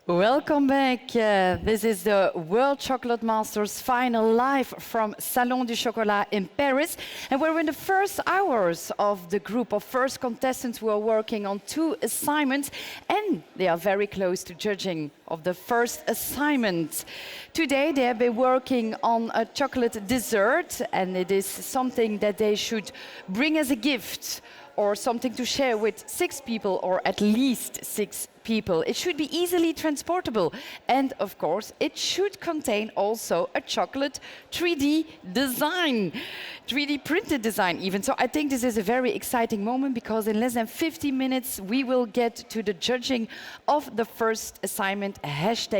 Welcome back. This is the World Chocolate Masters final live from Salon du Chocolat in Paris. And we're in the first hours of the group of first contestants who are working on 2 assignments. And they are very close to judging of the first assignment. Today they have been working on a chocolate dessert. And it is something that they should bring as a gift or something to share with 6 people or at least 6 people. It should be easily transportable. And of course, it should contain also a chocolate 3D design, 3D printed design even. So I think this is a very exciting moment because in less than 50 minutes, we will get to the judging of the first assignment,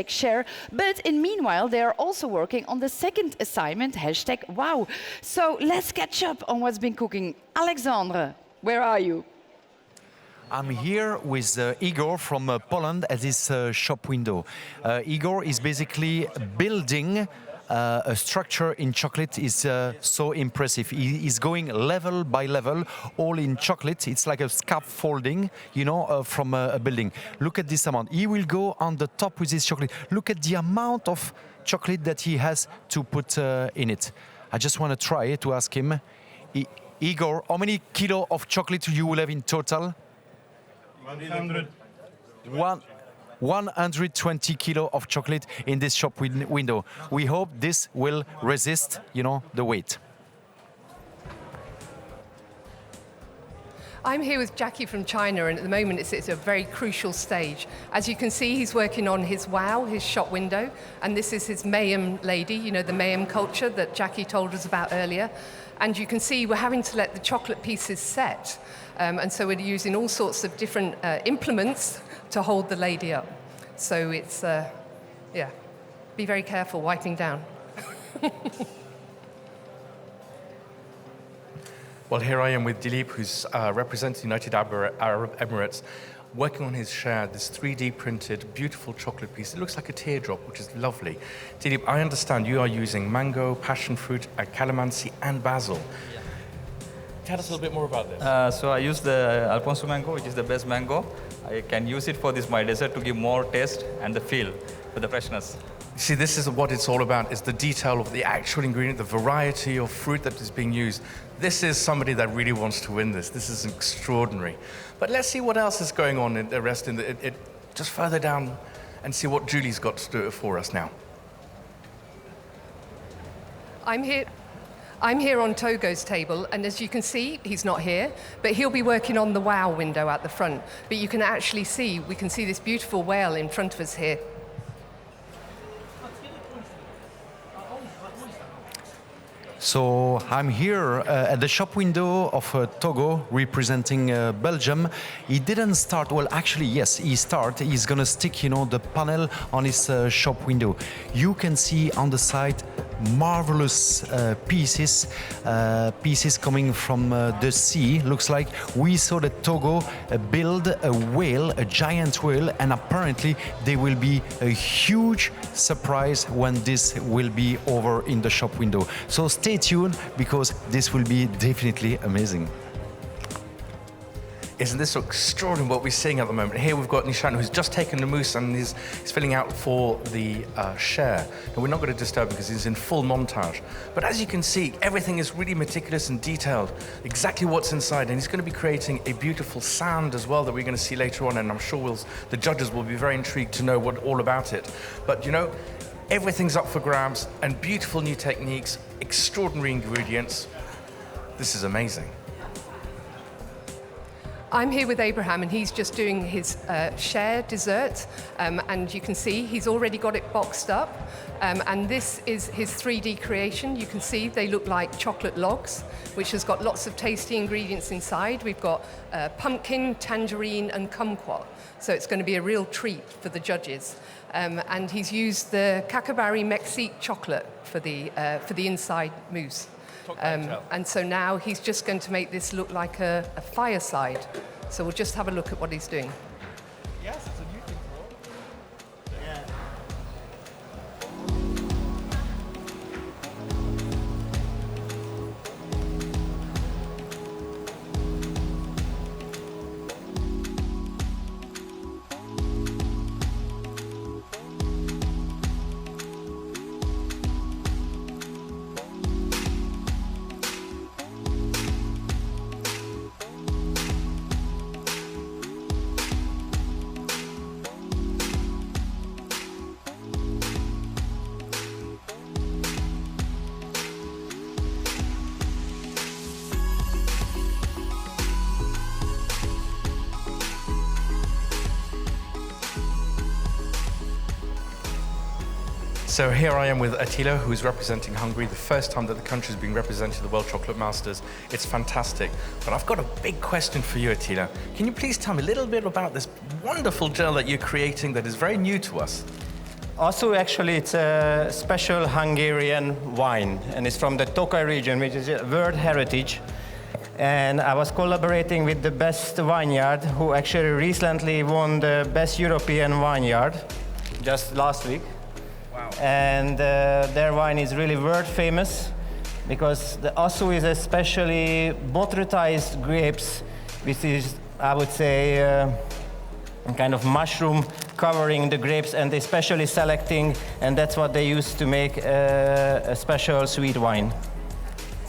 #share. But in meanwhile, they are also working on the second assignment, #wow. So let's catch up on what's been cooking. Alexandre, where are you? I'm here with Igor from Poland at this shop window. Igor is basically building a structure in chocolate. Is so impressive. He is going level by level, all in chocolate. It's like a scaffolding, you know, from a building. Look at this amount. He will go on the top with his chocolate. Look at the amount of chocolate that he has to put in it. I just want to try to ask him, Igor, how many kilo of chocolate you will have in total? 120 kilo of chocolate in this shop window. We hope this will resist, you know, the weight. I'm here with Jacky from China, and at the moment it's a very crucial stage. As you can see, he's working on his wow, his shop window, and this is his mayam lady, you know, the mayam culture that Jacky told us about earlier. And you can see we're having to let the chocolate pieces set. And so we're using all sorts of different implements to hold the lady up. So it's, yeah, be very careful wiping down. Well, here I am with Dilip, who's representing the United Arab Emirates, working on his share, this 3D printed, beautiful chocolate piece. It looks like a teardrop, which is lovely. Dilip, I understand you are using mango, passion fruit, calamansi, and basil. Yeah. Tell us a little bit more about this. So I use the Alfonso mango, which is the best mango. I can use it for this my dessert to give more taste and the feel for the freshness. See, this is what it's all about, is the detail of the actual ingredient, the variety of fruit that is being used. This is somebody that really wants to win this. This is extraordinary. But let's see what else is going on in the rest, just further down, and see what Julie's got to do for us now. I'm here on Togo's table, and as you can see, he's not here, but he'll be working on the wow window at the front. But you can actually see, we can see this beautiful whale in front of us here. So I'm here at the shop window of Togo, representing Belgium. He didn't start, well, actually, yes, he started. He's gonna stick, you know, the panel on his shop window. You can see on the side marvelous pieces coming from the sea. Looks like we saw that Togo build a whale, a giant whale, and apparently there will be a huge surprise when this will be over in the shop window. So stay tuned because this will be definitely amazing. Isn't this so extraordinary what we're seeing at the moment? Here we've got Nishant, who's just taken the mousse and he's filling out for the share. And we're not going to disturb him because he's in full montage. But as you can see, everything is really meticulous and detailed, exactly what's inside. And he's going to be creating a beautiful sound as well that we're going to see later on. And I'm sure the judges will be very intrigued to know all about it. But you know, everything's up for grabs and beautiful new techniques, extraordinary ingredients. This is amazing. I'm here with Abraham, and he's just doing his share dessert, and you can see he's already got it boxed up, and this is his 3D creation. You can see they look like chocolate logs, which has got lots of tasty ingredients inside. We've got pumpkin, tangerine, and kumquat, so it's going to be a real treat for the judges. And he's used the Kakabari Mexique chocolate for the inside mousse. And so now he's just going to make this look like a fireside. So we'll just have a look at what he's doing. Yes, it's a new thing for all. Yeah. So here I am with Attila, who's representing Hungary, the first time that the country's being represented at the World Chocolate Masters. It's fantastic. But I've got a big question for you, Attila. Can you please tell me a little bit about this wonderful gel that you're creating that is very new to us? Also, actually, it's a special Hungarian wine, and it's from the Togo region, which is a World Heritage. And I was collaborating with the best vineyard, who actually recently won the best European vineyard just last week. Wow. And their wine is really world famous because the Asu is especially botrytized grapes, which is, I would say, a kind of mushroom covering the grapes, and especially selecting, and that's what they use to make a special sweet wine.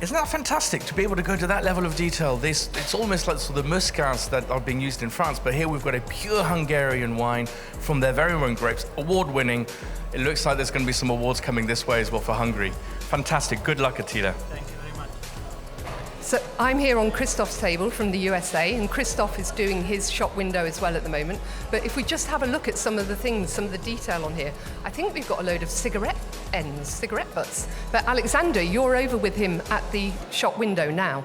Isn't that fantastic to be able to go to that level of detail? It's almost like sort of the muscats that are being used in France, but here we've got a pure Hungarian wine from their very own grapes, award-winning. It looks like there's going to be some awards coming this way as well for Hungary. Fantastic. Good luck, Attila. Thank you very much. So I'm here on Christophe's table from the USA, and Christophe is doing his shop window as well at the moment. But if we just have a look at some of the things, some of the detail on here, I think we've got a load of cigarette ends, cigarette butts. But Alexander, you're over with him at the shop window now.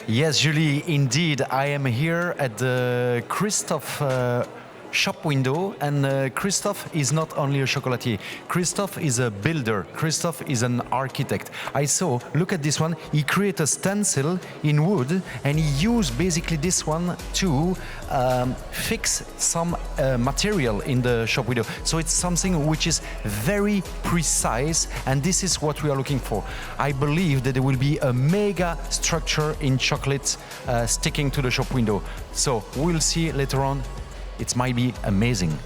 Yes, Julie, indeed. I am here at the Christophe shop window, and Christophe is not only a chocolatier. Christophe is a builder. Christophe is an architect. I saw, look at this one, he created a stencil in wood, and he used basically this one to fix some material in the shop window. So it's something which is very precise, and this is what we are looking for. I believe that there will be a mega structure in chocolate sticking to the shop window. So we'll see later on. It might be amazing.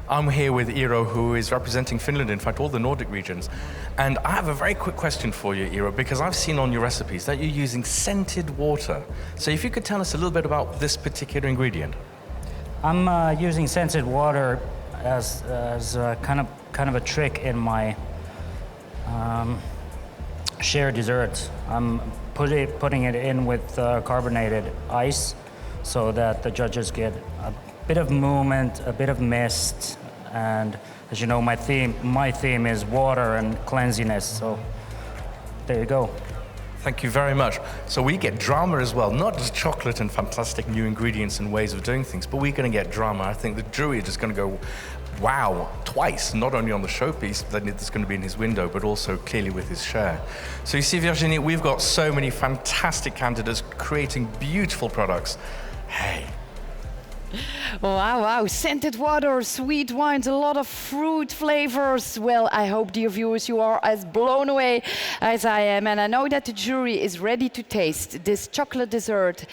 I'm here with Eero, who is representing Finland, in fact, all the Nordic regions. And I have a very quick question for you, Eero, because I've seen on your recipes that you're using scented water. So if you could tell us a little bit about this particular ingredient. I'm using scented water as kind of a trick in my shared desserts. I'm putting it in with carbonated ice so that the judges get a bit of movement, a bit of mist, and as you know, my theme is water and cleanliness. So there you go. Thank you very much. So we get drama as well, not just chocolate and fantastic new ingredients and ways of doing things, but we're going to get drama. I think the jury is just going to go, wow, twice, not only on the showpiece that it's going to be in his window, but also clearly with his share. So you see, Virginie, we've got so many fantastic candidates creating beautiful products. Hey. Wow, wow, scented water, sweet wines, a lot of fruit flavors. Well, I hope, dear viewers, you are as blown away as I am. And I know that the jury is ready to taste this chocolate dessert.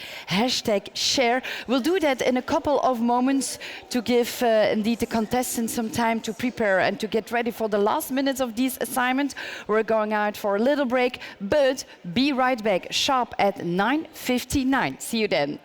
#share. We'll do that in a couple of moments to give indeed the contestants some time to prepare and to get ready for the last minutes of this assignment. We're going out for a little break, but be right back sharp at 9:59. See you then.